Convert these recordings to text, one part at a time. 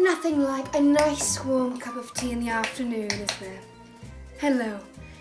Nothing like a nice warm cup of tea in the afternoon, is there? Hello,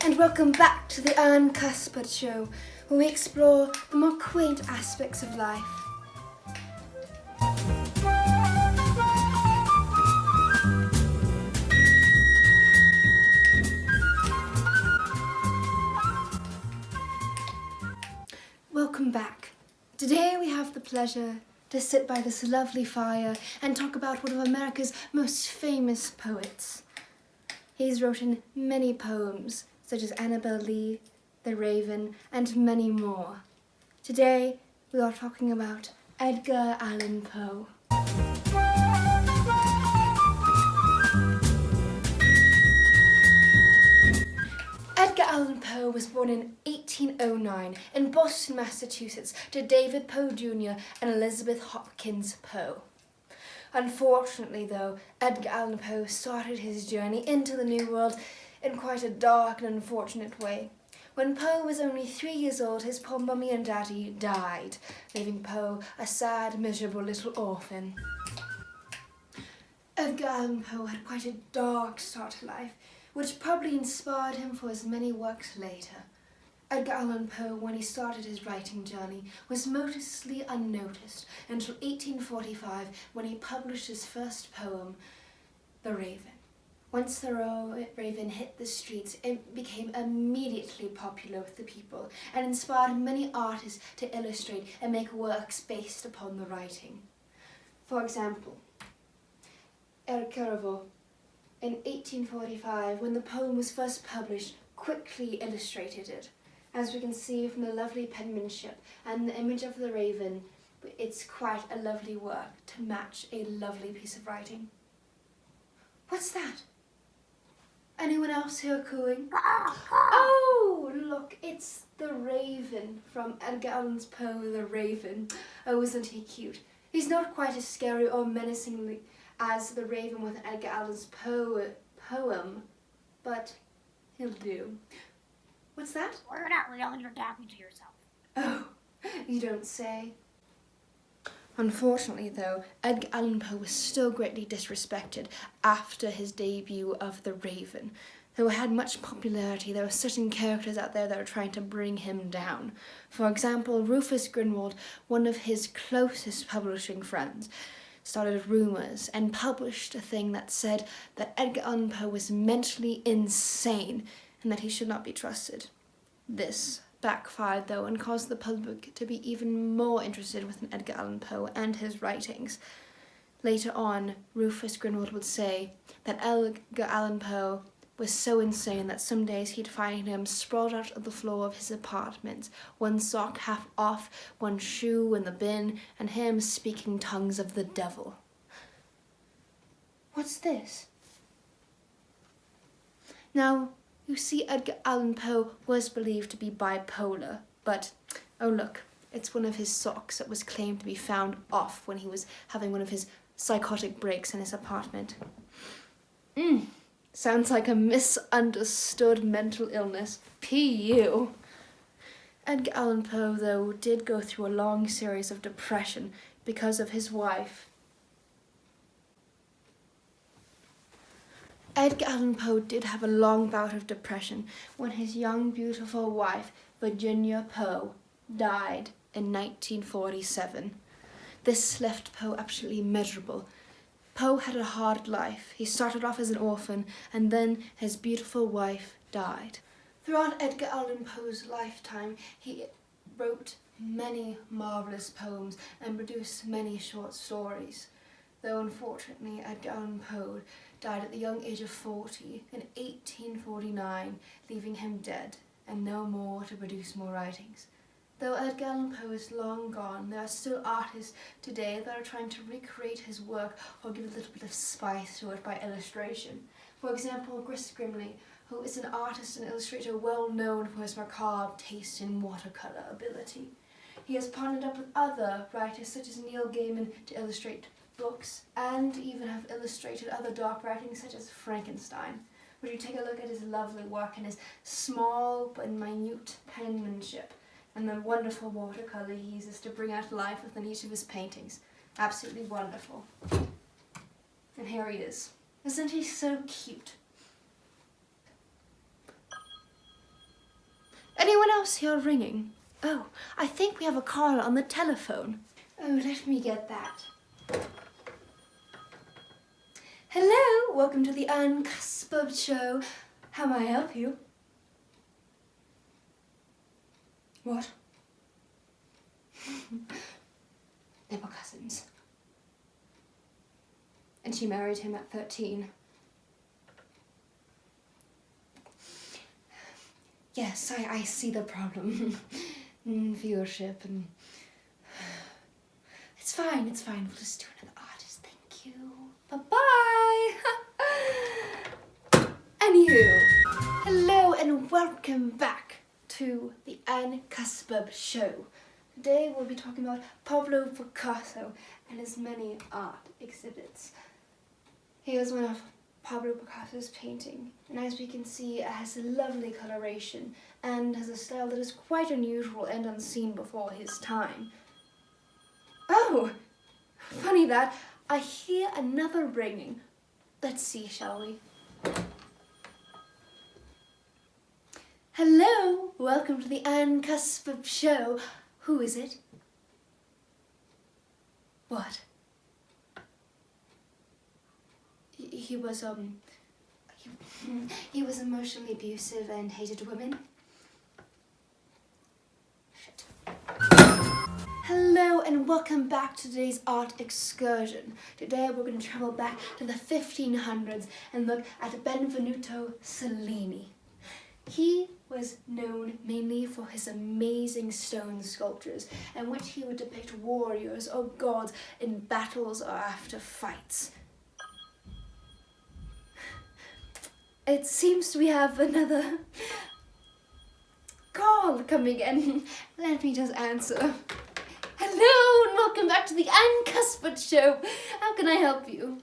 and welcome back to the Ann Cuspurg Show, where we explore the more quaint aspects of life. Welcome back. Today we have the pleasure to sit by this lovely fire and talk about one of America's most famous poets. He's written many poems, such as Annabel Lee, The Raven, and many more. Today we are talking about Edgar Allan Poe. Edgar Allan Poe was born in 1809 in Boston, Massachusetts, to David Poe Jr. and Elizabeth Hopkins Poe. Unfortunately, though, Edgar Allan Poe started his journey into the New World in quite a dark and unfortunate way. When Poe was only 3 years old, his poor mummy and daddy died, leaving Poe a sad, miserable little orphan. Edgar Allan Poe had quite a dark start to life, which probably inspired him for his many works later. Edgar Allan Poe, when he started his writing journey, was mostly unnoticed until 1845, when he published his first poem, The Raven. Once The Raven hit the streets, it became immediately popular with the people and inspired many artists to illustrate and make works based upon the writing. For example, in 1845, when the poem was first published, quickly illustrated it. As we can see from the lovely penmanship and the image of the raven, it's quite a lovely work to match a lovely piece of writing. What's that? Anyone else here cooing? Oh, look, it's the Raven from Edgar Allan Poe, The Raven. Oh, isn't he cute? He's not quite as scary or menacing as the Raven with Edgar Allan Poe poem, but he'll do. What's that? We're not real, you're talking to yourself. Oh, you don't say. Unfortunately, though, Edgar Allan Poe was still greatly disrespected after his debut of The Raven. Though it had much popularity, there were certain characters out there that were trying to bring him down. For example, Rufus Grinwald, one of his closest publishing friends, started rumours and published a thing that said that Edgar Allan Poe was mentally insane and that he should not be trusted. This backfired, though, and caused the public to be even more interested in Edgar Allan Poe and his writings. Later on, Rufus Grinwald would say that Edgar Allan Poe was so insane that some days he'd find him sprawled out on the floor of his apartment, one sock half off, one shoe in the bin, and him speaking tongues of the devil. What's this? Now, you see, Edgar Allan Poe was believed to be bipolar, but, oh look, it's one of his socks that was claimed to be found off when he was having one of his psychotic breaks in his apartment. Sounds like a misunderstood mental illness. P.U. Edgar Allan Poe, though, did go through a long series of depression because of his wife. Edgar Allan Poe did have a long bout of depression when his young, beautiful wife, Virginia Poe, died in 1947. This left Poe absolutely miserable. Poe had a hard life. He started off as an orphan, and then his beautiful wife died. Throughout Edgar Allan Poe's lifetime, he wrote many marvelous poems and produced many short stories. Though unfortunately, Edgar Allan Poe died at the young age of 40 in 1849, leaving him dead and no more to produce more writings. Though Edgar Allan Poe is long gone, there are still artists today that are trying to recreate his work or give a little bit of spice to it by illustration. For example, Chris Grimley, who is an artist and illustrator well known for his macabre taste in watercolour ability. He has partnered up with other writers such as Neil Gaiman to illustrate books and even have illustrated other dark writings such as Frankenstein. Would you take a look at his lovely work and his small but minute penmanship and the wonderful watercolour he uses to bring out life within each of his paintings. Absolutely wonderful. And here he is. Isn't he so cute? Anyone else here ringing? Oh, I think we have a caller on the telephone. Oh, let me get that. Hello, welcome to the Ann Cuspurg Show. How may I help you? What? They were cousins. And she married him at 13. Yes, I see the problem. Viewership and... It's fine. We'll just do another artist. Thank you. Bye-bye. Anywho, hello and welcome back to the Ann Cuspurg Show. Today we'll be talking about Pablo Picasso and his many art exhibits. Here's one of Pablo Picasso's painting, and as we can see, it has a lovely coloration and has a style that is quite unusual and unseen before his time. Oh, funny that. I hear another ringing. Let's see, shall we? Hello, welcome to the Ann Cuspurg Show. Who is it? What? He was emotionally abusive and hated women. Shit. Hello and welcome back to today's art excursion. Today we're going to travel back to the 1500s and look at Benvenuto Cellini. He was known mainly for his amazing stone sculptures, in which he would depict warriors or gods in battles or after fights. It seems we have another call coming in. Let me just answer. Hello and welcome back to the Ann Cuspurg Show. How can I help you?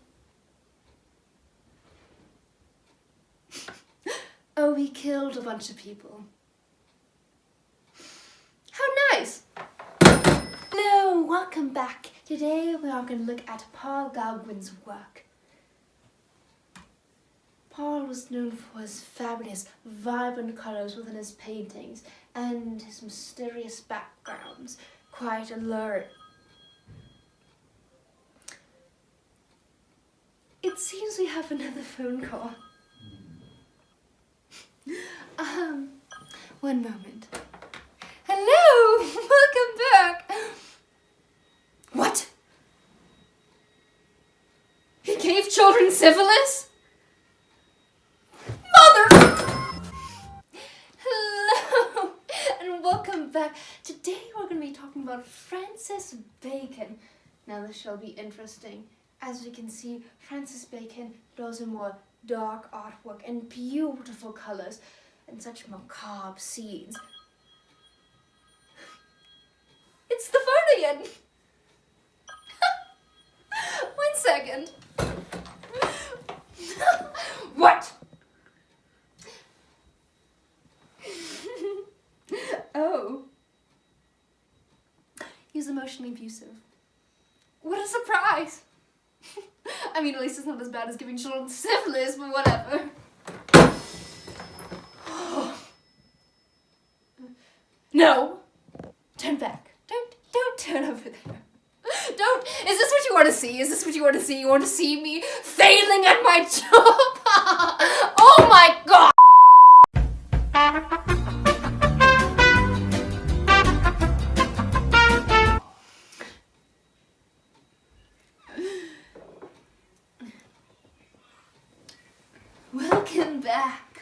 Oh, he killed a bunch of people. How nice! Hello, welcome back. Today we are going to look at Paul Gauguin's work. Paul was known for his fabulous, vibrant colours within his paintings and his mysterious backgrounds, quite alluring. It seems we have another phone call. One moment. Hello, welcome back. What? He gave children syphilis? Hello and welcome back. Today we're going to be talking about Francis Bacon. Now this shall be interesting. As we can see, Francis Bacon does a more dark artwork and beautiful colours and such macabre scenes. It's the phone again. 1 second. What? Oh. He's emotionally abusive. What a surprise! I mean, at least it's not as bad as giving children syphilis, but whatever. No! Turn back. Don't turn over there. Don't. Is this what you want to see? Is this what you want to see? You want to see me failing at my job? Oh my god! Welcome back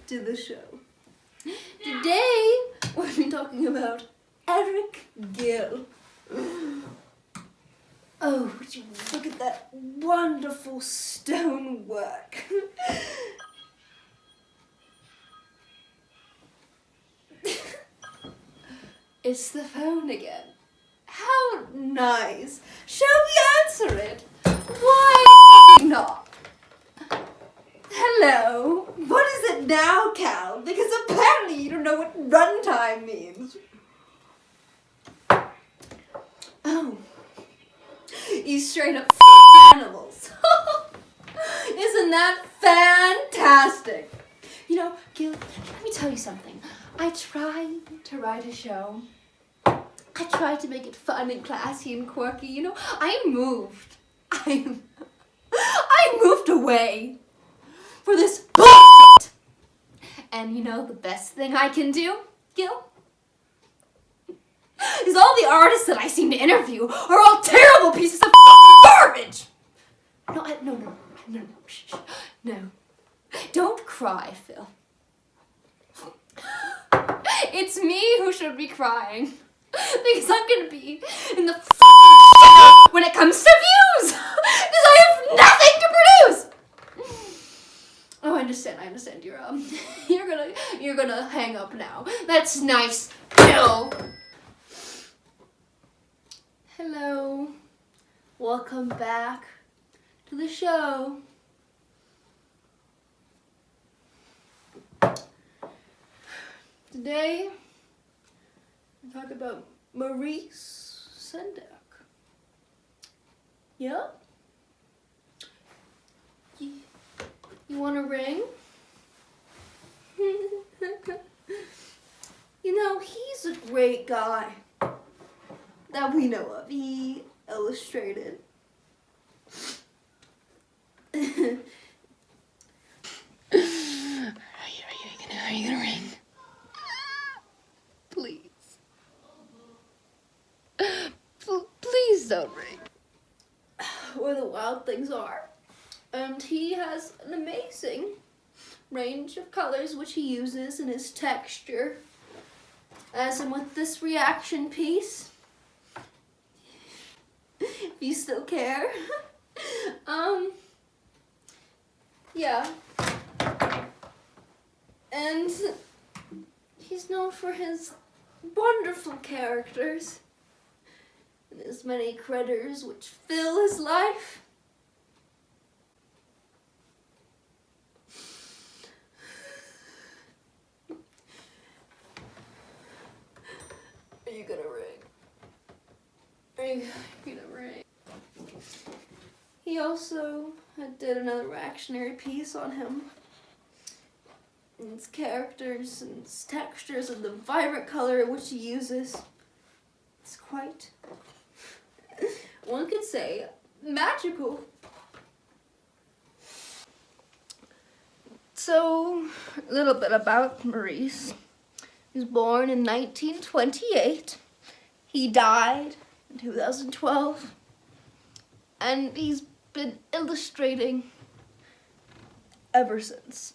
to the show. Today we'll be talking about Eric Gill. Oh, would you look at that wonderful stonework. It's the phone again. How nice. Shall we answer it? Why not? Hello. What is it now, Cal? Because apparently you don't know what runtime means. Oh. You straight up animals. that fantastic? You know, Gil, let me tell you something. I tried to write a show. I tried to make it fun and classy and quirky. You know, I moved away for this bullshit. And you know the best thing I can do, Gil? Is all the artists that I seem to interview are all terrible pieces of garbage. No, shh, no. Don't cry, Phil. It's me who should be crying. Because I'm gonna be in the when it comes to views. Because I have nothing to produce. Oh, I understand. You're gonna hang up now. That's nice, Phil. Hello. Welcome back to the show. Today, we talk about Maurice Sendak. Yeah? You want a ring? You know, he's a great guy that we know of. He illustrated. Are you gonna ring? Please. Please don't ring. Where the wild things are. And he has an amazing range of colors which he uses in his texture. As in with this reaction piece. If you still care. Yeah. And he's known for his wonderful characters and his many critters which fill his life. Are you gonna ring? Are you gonna ring? He also did another reactionary piece on him. And his characters and his textures and the vibrant color in which he uses. It's quite, one could say, magical. So, a little bit about Maurice. He was born in 1928. He died in 2012. And he's been illustrating ever since.